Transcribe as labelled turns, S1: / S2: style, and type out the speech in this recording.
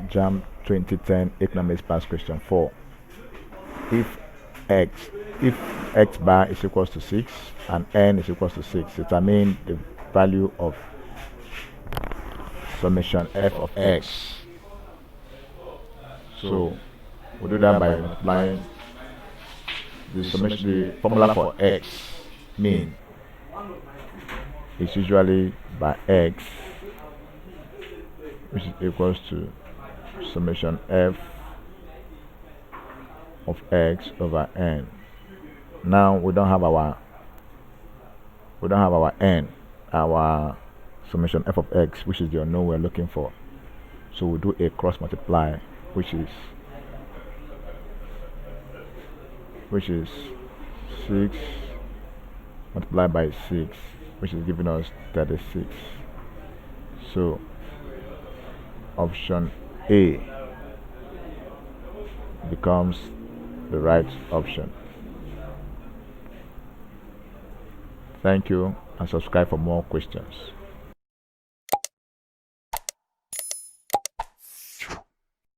S1: Jamb 2010 economics pass question 4. If x bar is equals to 6 and n is equals to 6, determine the value of summation f of x. So we do that by multiplying the summation. The formula for x mean is usually by x, which is equals to summation f of x over n. Now we don't have our n, our summation f of x, which is the unknown we're looking for. So we do a cross multiply, which is 6 multiplied by 6, which is giving us 36. So option A becomes the right option. Thank you, and subscribe for more questions.